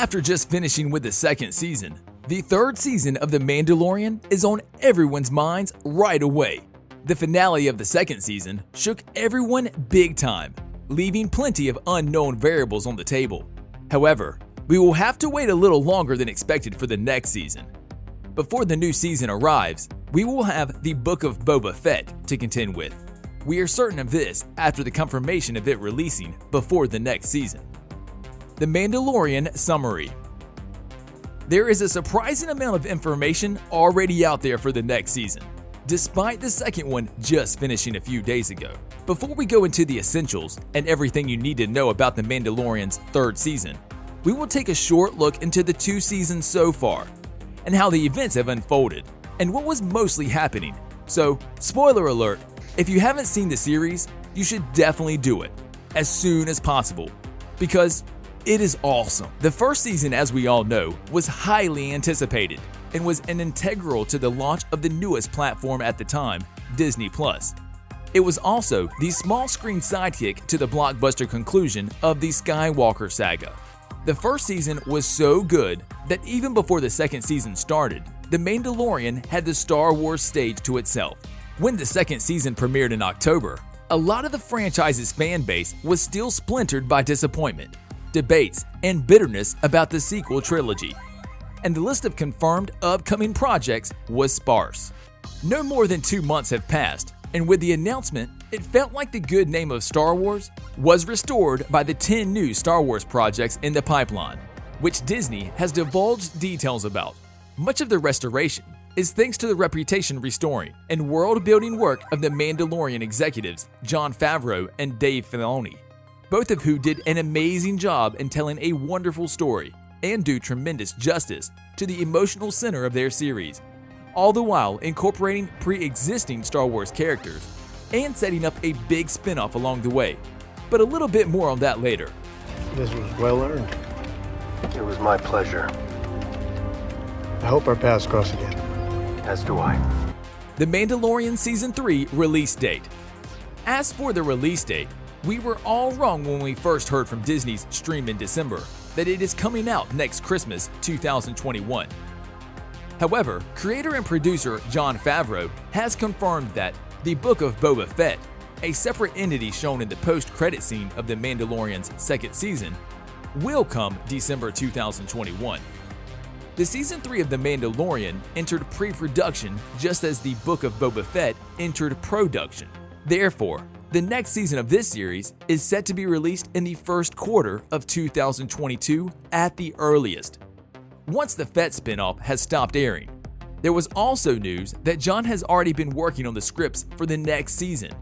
After just finishing with the second season, the third season of The Mandalorian is on everyone's minds right away. The finale of the second season shook everyone big time, leaving plenty of unknown variables on the table. However, we will have to wait a little longer than expected for the next season. Before the new season arrives, we will have the Book of Boba Fett to contend with. We are certain of this after the confirmation of it releasing before the next season. The Mandalorian Summary. There is a surprising amount of information already out there for the next season, despite the second one just finishing a few days ago. Before we go into the essentials and everything you need to know about The Mandalorian's third season, we will take a short look into the 2 seasons so far, and how the events have unfolded, and what was mostly happening. So, spoiler alert, if you haven't seen the series, you should definitely do it as soon as possible, because it is awesome. The first season, as we all know, was highly anticipated and was an integral to the launch of the newest platform at the time, Disney+. It was also the small screen sidekick to the blockbuster conclusion of the Skywalker saga. The first season was so good that even before the second season started, The Mandalorian had the Star Wars stage to itself. When the second season premiered in October, a lot of the franchise's fan base was still splintered by disappointment, debates, and bitterness about the sequel trilogy, and the list of confirmed upcoming projects was sparse. No more than 2 months have passed, and with the announcement, it felt like the good name of Star Wars was restored by the 10 new Star Wars projects in the pipeline, which Disney has divulged details about. Much of the restoration is thanks to the reputation restoring and world-building work of the Mandalorian executives Jon Favreau and Dave Filoni, both of who did an amazing job in telling a wonderful story and do tremendous justice to the emotional center of their series, all the while incorporating pre-existing Star Wars characters and setting up a big spin-off along the way. But a little bit more on that later. This was well earned. It was my pleasure. I hope our paths cross again. As do I. The Mandalorian Season 3 release date. As for the release date, we were all wrong when we first heard from Disney's stream in December that it is coming out next Christmas 2021. However, creator and producer Jon Favreau has confirmed that the Book of Boba Fett, a separate entity shown in the post-credit scene of The Mandalorian's second season, will come December 2021. The Season 3 of The Mandalorian entered pre-production just as the Book of Boba Fett entered production. Therefore, the next season of this series is set to be released in the first quarter of 2022 at the earliest, once the Fett spin-off has stopped airing. There was also news that Jon has already been working on the scripts for the next season,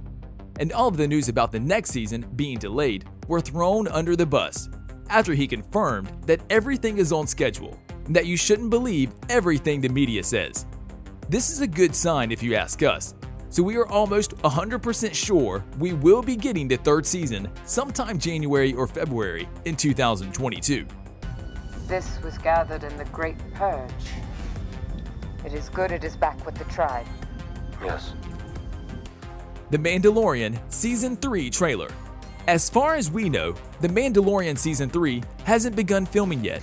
and all of the news about the next season being delayed were thrown under the bus after he confirmed that everything is on schedule and that you shouldn't believe everything the media says. This is a good sign if you ask us, so we are almost 100% sure we will be getting the third season sometime January or February in 2022. This was gathered in the Great Purge. It is good it is back with the tribe. Yes. The Mandalorian Season 3 trailer. As far as we know, The Mandalorian Season 3 hasn't begun filming yet.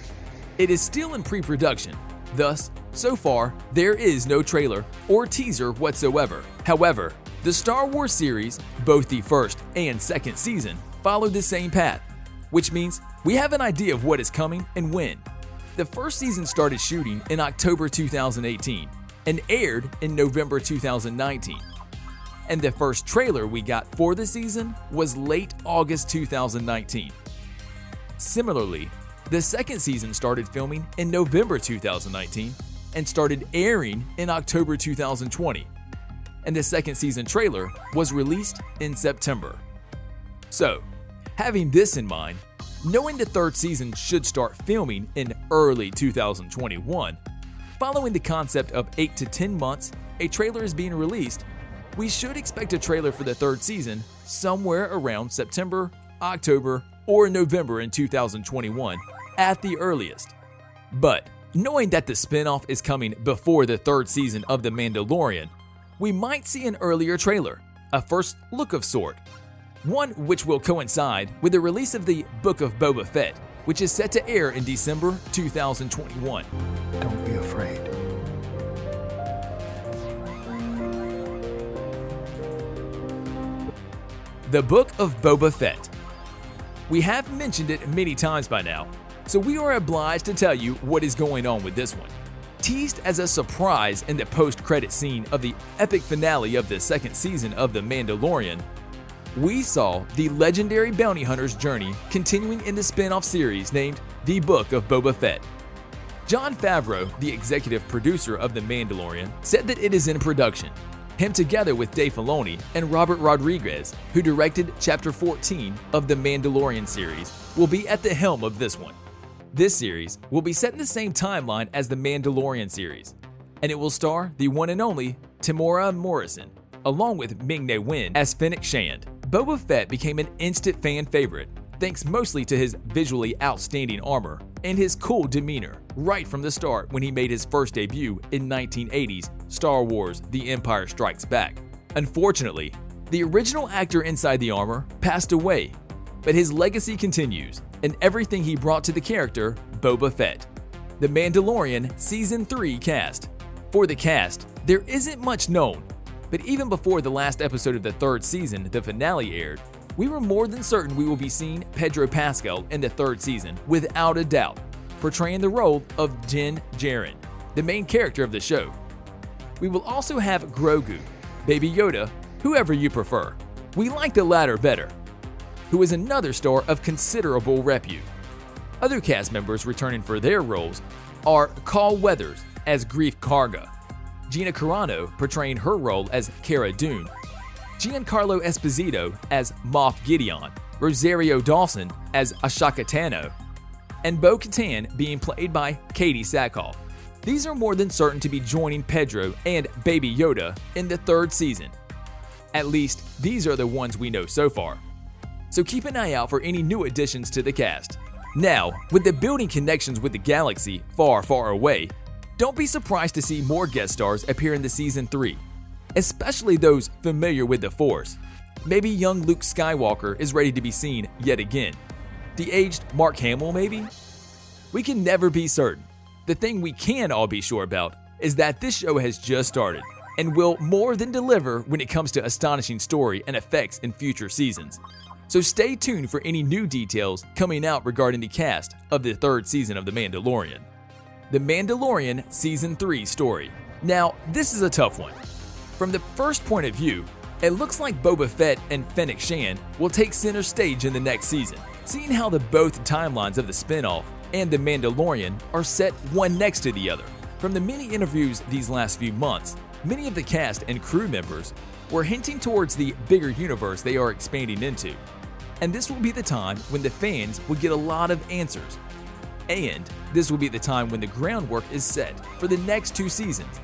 It is still in pre-production, thus, so far, there is no trailer or teaser whatsoever. However, the Star Wars series, both the first and second season, followed the same path, which means we have an idea of what is coming and when. The first season started shooting in October 2018 and aired in November 2019. And the first trailer we got for the season was late August 2019. Similarly, the second season started filming in November 2019 and started airing in October 2020. And the second season trailer was released in September. So, having this in mind, knowing the third season should start filming in early 2021, following the concept of 8 to 10 months a trailer is being released, we should expect a trailer for the third season somewhere around September, October, or November in 2021 at the earliest. But knowing that the spin-off is coming before the third season of The Mandalorian, we might see an earlier trailer, a first look of sort, one which will coincide with the release of the Book of Boba Fett which is set to air in December 2021. Don't be afraid. The Book of Boba Fett. We have mentioned it many times by now, so we are obliged to tell you what is going on with this one. Teased as a surprise in the post-credit scene of the epic finale of the second season of The Mandalorian, we saw the legendary bounty hunter's journey continuing in the spin-off series named The Book of Boba Fett. Jon Favreau, the executive producer of The Mandalorian, said that it is in production. Him together with Dave Filoni and Robert Rodriguez, who directed Chapter 14 of the Mandalorian series, will be at the helm of this one. This series will be set in the same timeline as the Mandalorian series, and it will star the one and only Temuera Morrison, along with Ming-Na Wen as Fennec Shand. Boba Fett became an instant fan favorite, thanks mostly to his visually outstanding armor and his cool demeanor right from the start when he made his first debut in 1980's Star Wars The Empire Strikes Back. Unfortunately, the original actor inside the armor passed away, but his legacy continues in everything he brought to the character Boba Fett. The Mandalorian Season 3 cast. For the cast, there isn't much known, but even before the last episode of the third season, the finale, aired, we were more than certain we will be seeing Pedro Pascal in the third season without a doubt, portraying the role of Din Djarin, the main character of the show. We will also have Grogu, Baby Yoda, whoever you prefer. We like the latter better, who is another star of considerable repute. Other cast members returning for their roles are Carl Weathers as Greef Karga, Gina Carano portraying her role as Cara Dune, Giancarlo Esposito as Moff Gideon, Rosario Dawson as Ashaka Tano, and Bo-Katan being played by Katie Sackhoff. These are more than certain to be joining Pedro and Baby Yoda in the third season. At least, these are the ones we know so far. So keep an eye out for any new additions to the cast. Now, with the building connections with the galaxy far, far away, don't be surprised to see more guest stars appear in the Season 3, especially those familiar with the Force. Maybe young Luke Skywalker is ready to be seen yet again. The aged Mark Hamill, maybe? We can never be certain. The thing we can all be sure about is that this show has just started and will more than deliver when it comes to astonishing story and effects in future seasons. So stay tuned for any new details coming out regarding the cast of the third season of The Mandalorian. The Mandalorian Season 3 story. Now, this is a tough one. From the first point of view, it looks like Boba Fett and Fennec Shand will take center stage in the next season, seeing how the both timelines of the spin-off and The Mandalorian are set one next to the other. From the many interviews these last few months, many of the cast and crew members were hinting towards the bigger universe they are expanding into. And this will be the time when the fans will get a lot of answers. And this will be the time when the groundwork is set for the next 2 seasons.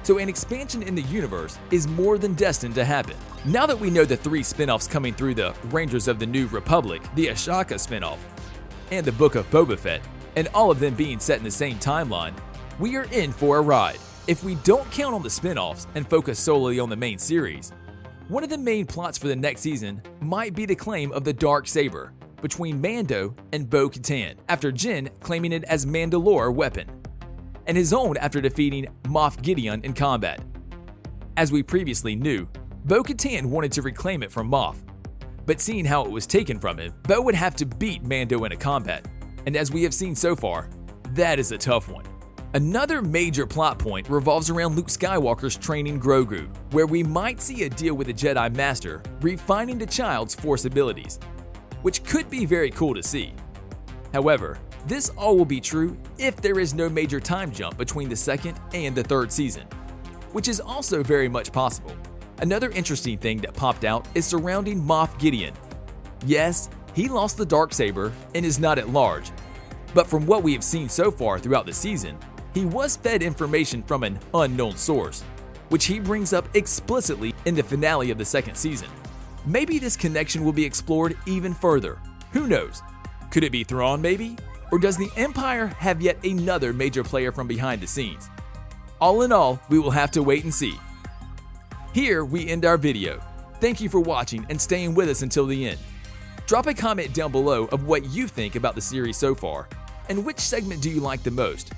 So an expansion in the universe is more than destined to happen. Now that we know the 3 spin-offs coming through the Rangers of the New Republic, the Ashaka spin-off, and the Book of Boba Fett, and all of them being set in the same timeline, we are in for a ride. If we don't count on the spin-offs and focus solely on the main series, one of the main plots for the next season might be the claim of the Dark Saber between Mando and Bo-Katan, after Jin claiming it as Mandalore weapon, and his own after defeating Moff Gideon in combat. As we previously knew, Bo-Katan wanted to reclaim it from Moff, but seeing how it was taken from him, Bo would have to beat Mando in a combat, and as we have seen so far, that is a tough one. Another major plot point revolves around Luke Skywalker's training Grogu, where we might see a deal with the Jedi Master refining the child's Force abilities, which could be very cool to see. However, this all will be true if there is no major time jump between the second and the third season, which is also very much possible. Another interesting thing that popped out is surrounding Moff Gideon. Yes, he lost the Darksaber and is not at large, but from what we have seen so far throughout the season, he was fed information from an unknown source, which he brings up explicitly in the finale of the second season. Maybe this connection will be explored even further. Who knows? Could it be Thrawn maybe? Or does the Empire have yet another major player from behind the scenes? All in all, we will have to wait and see. Here we end our video. Thank you for watching and staying with us until the end. Drop a comment down below of what you think about the series so far, and which segment do you like the most.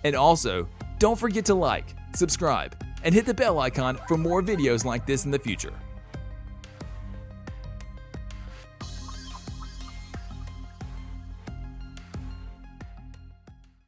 And also, don't forget to like, subscribe, and hit the bell icon for more videos like this in the future.